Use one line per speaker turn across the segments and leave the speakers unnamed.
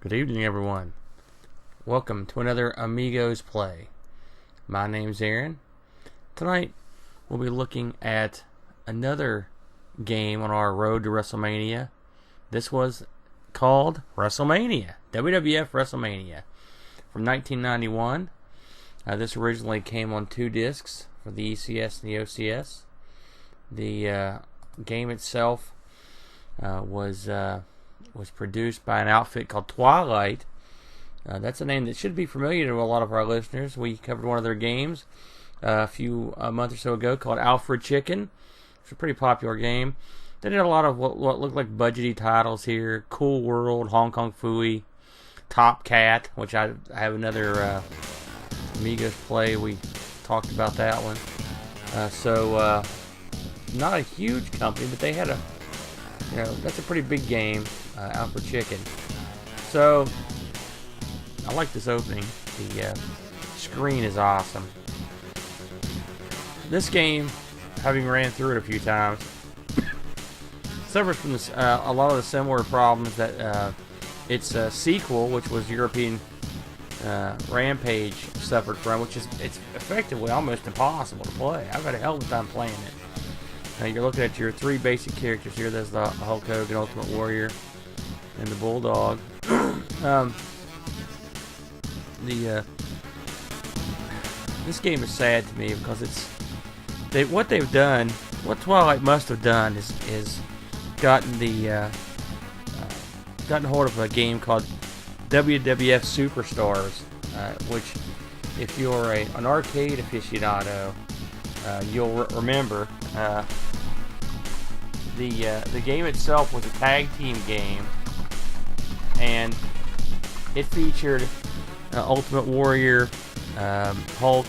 Good evening, everyone. Welcome to another Amigos Play. My name's Aaron. Tonight, we'll be looking at another game on our road to WrestleMania. This was called Wrestlemania, WWF Wrestlemania, from 1991. This originally came on 2 discs for the ECS and the OCS. The game itself was produced by an outfit called Twilight. That's a name that should be familiar to a lot of our listeners. We covered one of their games a month or so ago called Alfred Chicken. It's a pretty popular game. They did a lot of what looked like budgety titles here. Cool World, Hong Kong Phooey, Top Cat, which I have another Amigos Play. We talked about that one. So not a huge company, but they had that's a pretty big game. Alfred Chicken. So I like this opening. The screen is awesome. This game, having ran through it a few times, suffers from a lot of the similar problems that its sequel, which was European Rampage, suffered from, which is it's effectively almost impossible to play. I've had a hell of a time playing it. You're looking at your 3 basic characters here. There's the Hulk Hogan, Ultimate Warrior, and the Bulldog. This game is sad to me because what Twilight must have done is gotten hold of a game called WWF Superstars, which, if you're an arcade aficionado, you'll remember. The game itself was a tag team game, and it featured Ultimate Warrior, Hulk,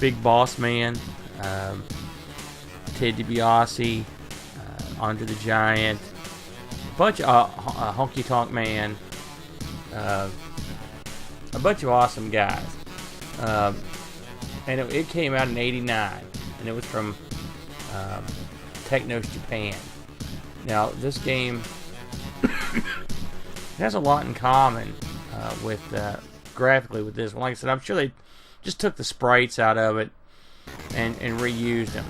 Big Boss Man, Ted DiBiase, Andre the Giant, a bunch of Honky Tonk Man, a bunch of awesome guys. And it came out in '89, and it was from Technos Japan. Now, this game has a lot in common with graphically with this one. Like I said, I'm sure they just took the sprites out of it and reused them.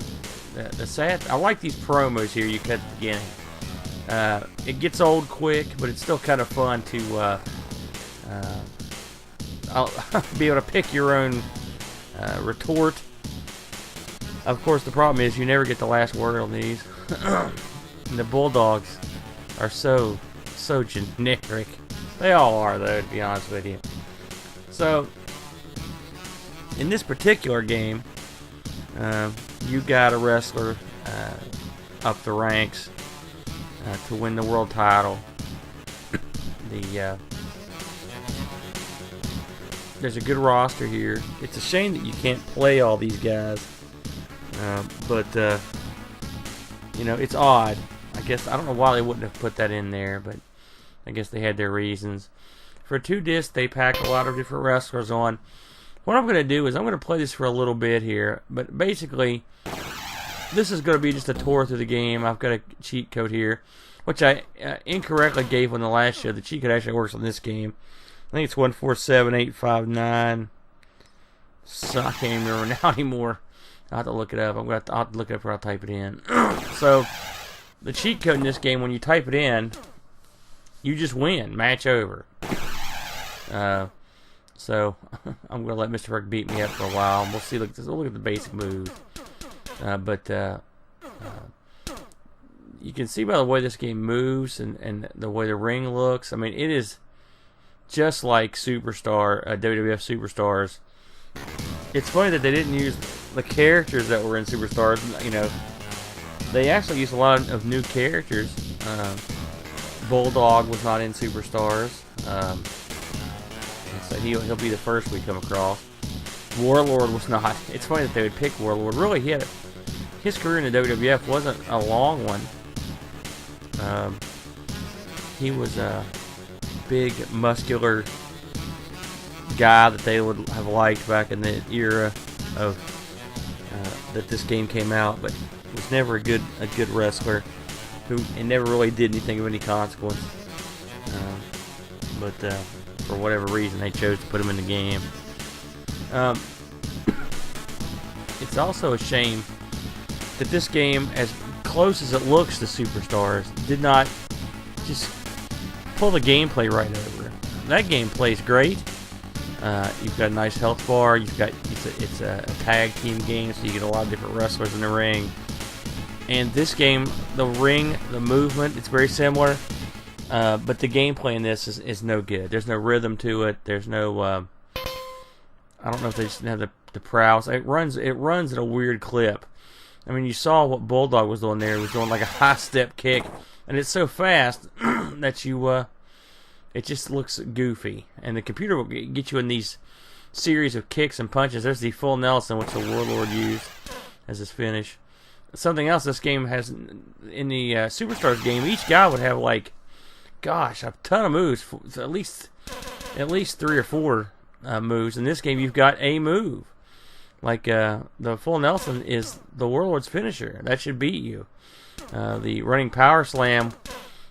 I like these promos here you cut at the beginning. It gets old quick, but it's still kind of fun to be able to pick your own retort. Of course, the problem is you never get the last word on these. And the Bulldogs are so generic. They all are, though, to be honest with you. So, in this particular game, you got a wrestler up the ranks to win the world title. There's a good roster here. It's a shame that you can't play all these guys. But it's odd. I guess I don't know why they wouldn't have put that in there, but I guess they had their reasons. For 2 discs, they pack a lot of different wrestlers on. What I'm going to do is I'm going to play this for a little bit here, but basically, this is going to be just a tour through the game. I've got a cheat code here, which I incorrectly gave on the last show. The cheat code actually works on this game. I think it's 147859. So I can't even remember now anymore. I'll have to look it up. I'll have to look it up when I type it in. So, the cheat code in this game, when you type it in, you just win. Match over. So, I'm going to let Mr. Rick beat me up for a while. And we'll see. We'll look at the basic moves. But you can see by the way this game moves and the way the ring looks. I mean, it is just like WWF Superstars. It's funny that they didn't use the characters that were in Superstars. They actually used a lot of new characters. Bulldog was not in Superstars. So he'll be the first we come across. Warlord was not. It's funny that they would pick Warlord. Really, his career in the WWF wasn't a long one. He was a big, muscular guy that they would have liked back in the era of that this game came out, but was never a good wrestler. And never really did anything of any consequence. but for whatever reason they chose to put him in the game. It's also a shame that this game, as close as it looks to Superstars, did not just pull the gameplay right over. That gameplay is great. You've got a nice health bar. It's a tag team game, so you get a lot of different wrestlers in the ring. And this game, the ring, the movement, it's very similar. But the gameplay in this is no good. There's no rhythm to it. There's no. I don't know if they just have the prowess. It runs at a weird clip. I mean, you saw what Bulldog was doing there. He was doing like a high step kick, and it's so fast that it just looks goofy. And the computer will get you in these series of kicks and punches. There's the full Nelson, which the Warlord used as his finish. Something else this game has in the Superstars game, each guy would have like, gosh, a ton of moves, at least 3 or 4 moves. In this game, you've got a move. Like the full Nelson is the Warlord's finisher. That should beat you. The running power slam,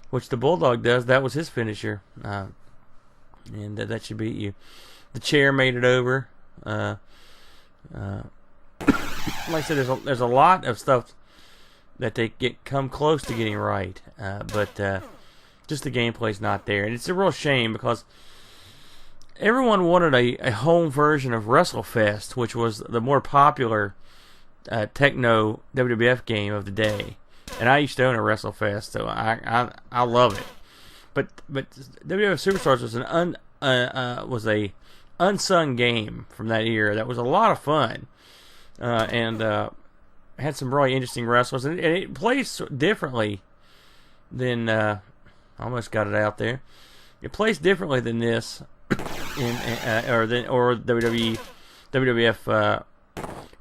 which the Bulldog does, that was his finisher, and that should beat you. The chair made it over. Like I said, there's a lot of stuff that they come close to getting right, but just the gameplay's not there, and it's a real shame because everyone wanted a home version of WrestleFest, which was the more popular techno WWF game of the day, and I used to own a WrestleFest, so I love it. But WWF Superstars was a unsung game from that era that was a lot of fun. And had some really interesting wrestlers, and it plays differently than I almost got it out there. It plays differently than this, or WWF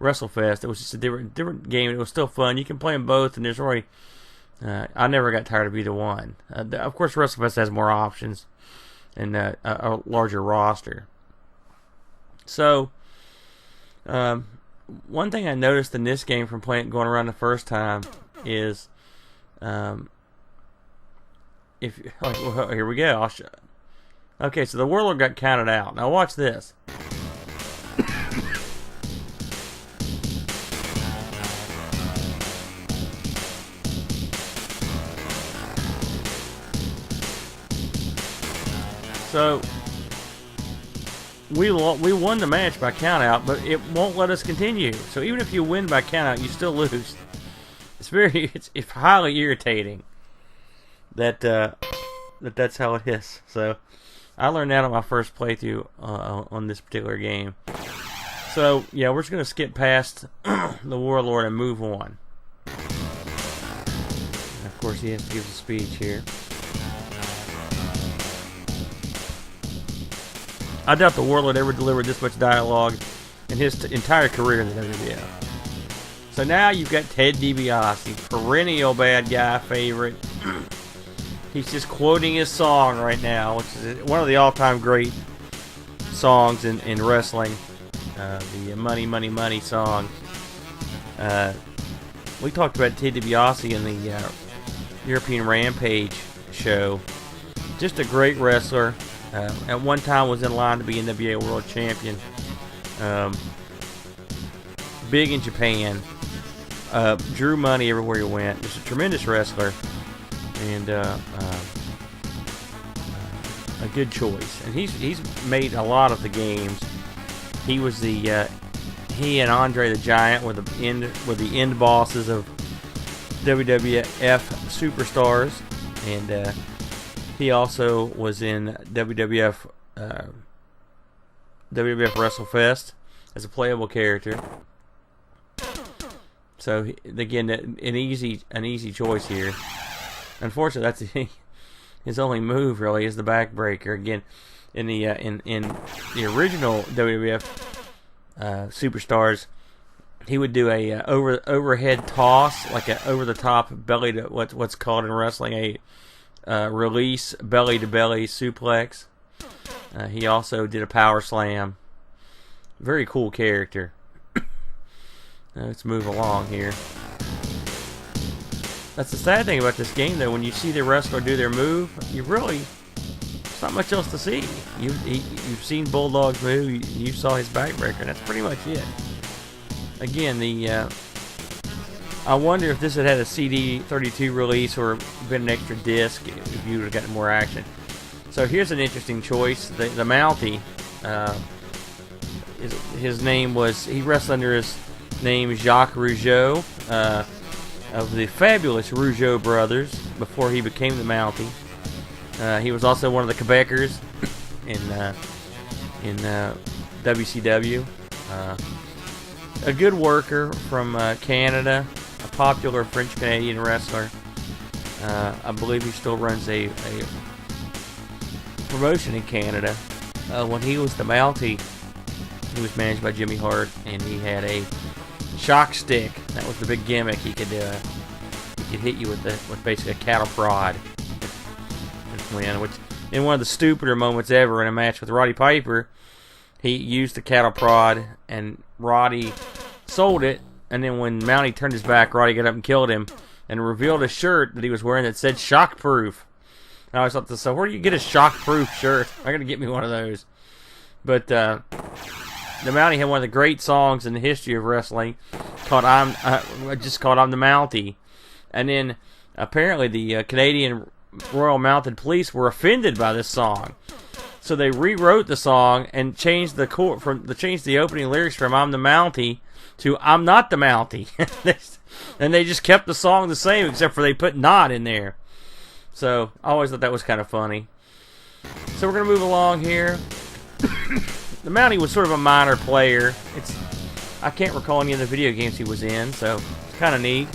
WrestleFest. It was just a different game. It was still fun. You can play them both, and there's really I never got tired of either one. Of course, WrestleFest has more options and a larger roster. So. One thing I noticed in this game from going around the first time is, here we go. Okay, so the Warlord got counted out. Now watch this. So we won the match by countout, but it won't let us continue. So even if you win by countout, you still lose. It's highly irritating that that's how it is. So I learned that on my first playthrough on this particular game. So yeah, we're just gonna skip past the Warlord and move on. And of course, he has to give a speech here. I doubt the Warlord ever delivered this much dialogue in his entire career in the WWF. So now you've got Ted DiBiase, perennial bad guy favorite. He's just quoting his song right now, which is one of the all-time great songs in wrestling. The Money, Money, Money song. We talked about Ted DiBiase in the European Rampage show. Just a great wrestler. At one time was in line to be NWA World Champion. Big in Japan. Drew money everywhere he went. Just a tremendous wrestler. And a good choice. And he's made a lot of the games. He was he and Andre the Giant were the end bosses of WWF Superstars. And he also was in WWF WrestleFest as a playable character. So again, an easy choice here. Unfortunately, that's his only move really is the backbreaker. Again, in the original WWF Superstars, he would do a overhead toss, like a over the top belly to what's called in wrestling a release belly-to-belly suplex. He also did a power slam. Very cool character. Let's move along here. That's the sad thing about this game, though. When you see the wrestler do their move, you really There's not much else to see. You've seen Bulldog's move. You saw his backbreaker. That's pretty much it. Again, I wonder if this had a CD32 release or been an extra disc, if you would have gotten more action. So here's an interesting choice. The Mountie, his name was, he wrestled under his name Jacques Rougeau, of the fabulous Rougeau brothers, before he became the Mountie. He was also one of the Quebecers in WCW. A good worker from Canada, a popular French-Canadian wrestler. I believe he still runs a promotion in Canada. When he was the Mountie, he was managed by Jimmy Hart, and he had a shock stick. That was the big gimmick. He could hit you with basically a cattle prod. Which, in one of the stupider moments ever in a match with Roddy Piper, he used the cattle prod, and Roddy sold it. And then when Mountie turned his back, Roddy got up and killed him, and revealed a shirt that he was wearing that said "Shockproof." And I always thought, so where do you get a shockproof shirt? I gotta get me one of those. But the Mountie had one of the great songs in the history of wrestling, called "I'm the Mountie." And then apparently the Canadian Royal Mounted Police were offended by this song, so they rewrote the song and changed the opening lyrics from "I'm the Mountie" to "I'm not the Mountie," and they just kept the song the same, except for they put "not" in there. So I always thought that was kind of funny. So we're gonna move along here. The Mountie was sort of a minor player. I can't recall any of the video games he was in, so it's kind of neat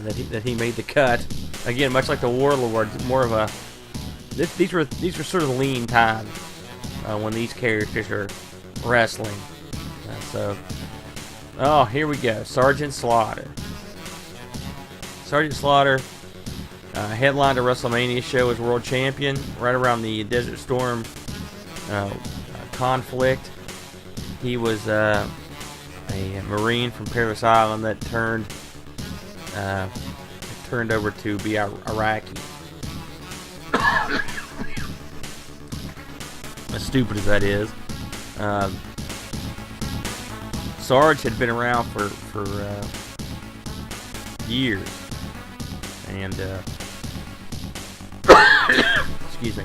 that he made the cut. Again, much like the Warlord, more of a these were sort of lean times when these characters are wrestling. Here we go, Sgt Slaughter. Sgt Slaughter headlined a WrestleMania show as world champion right around the Desert Storm conflict. He was a Marine from Paris Island that turned over to be Iraqi. As stupid as that is, Sarge had been around for years, and excuse me,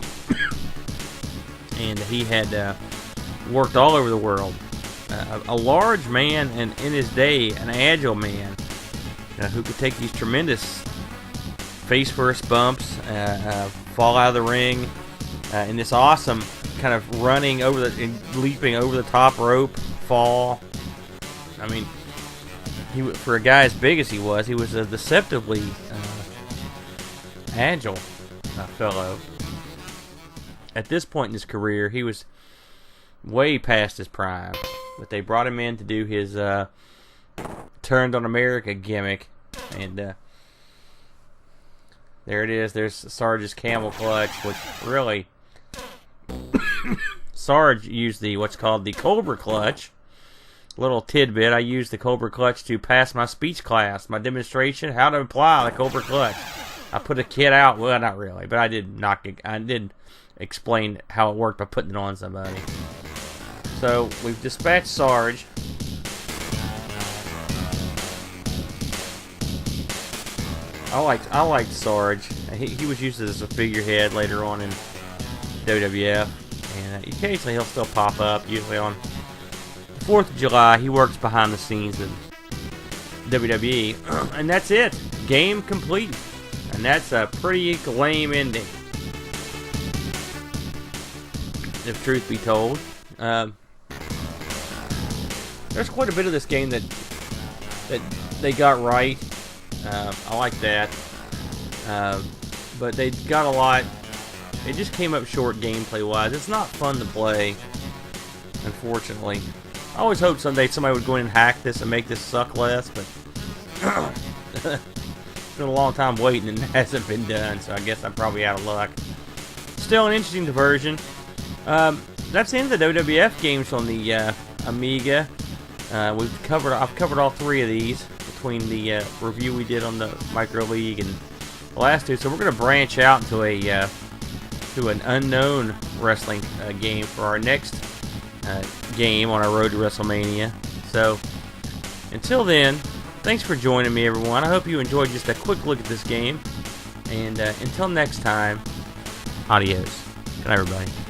and he had worked all over the world. A large man, and in his day, an agile man, who could take these tremendous face-first bumps, fall out of the ring, in this awesome kind of running leaping over the top rope fall. I mean, for a guy as big as he was a deceptively agile fellow. At this point in his career, he was way past his prime, but they brought him in to do his Turned on America gimmick, and there it is. There's Sarge's camel clutch, which really Sarge used what's called the Cobra clutch. Little tidbit: I used the Cobra clutch to pass my speech class, my demonstration how to apply the Cobra clutch. I put a kid out. Well, not really, but I did explain how it worked by putting it on somebody. So we've dispatched Sarge. I liked Sarge. He was used as a figurehead later on in WWF, and occasionally he'll still pop up. Usually on the 4th of July, he works behind the scenes in WWE, and that's it. Game complete, and that's a pretty lame ending, if truth be told. There's quite a bit of this game that they got right. I like that, but they got a lot. It just came up short gameplay wise. It's not fun to play, unfortunately. I always hoped someday somebody would go in and hack this and make this suck less, but it's been a long time waiting and it hasn't been done, so I guess I'm probably out of luck. Still an interesting diversion. That's the end of the WWF games on the Amiga. I've covered all 3 of these between the review we did on the Micro League and the last 2. So we're going to branch out into a to an unknown wrestling game for our next game on our road to WrestleMania. So, until then, thanks for joining me, everyone. I hope you enjoyed just a quick look at this game. And until next time, adios. Good night, everybody.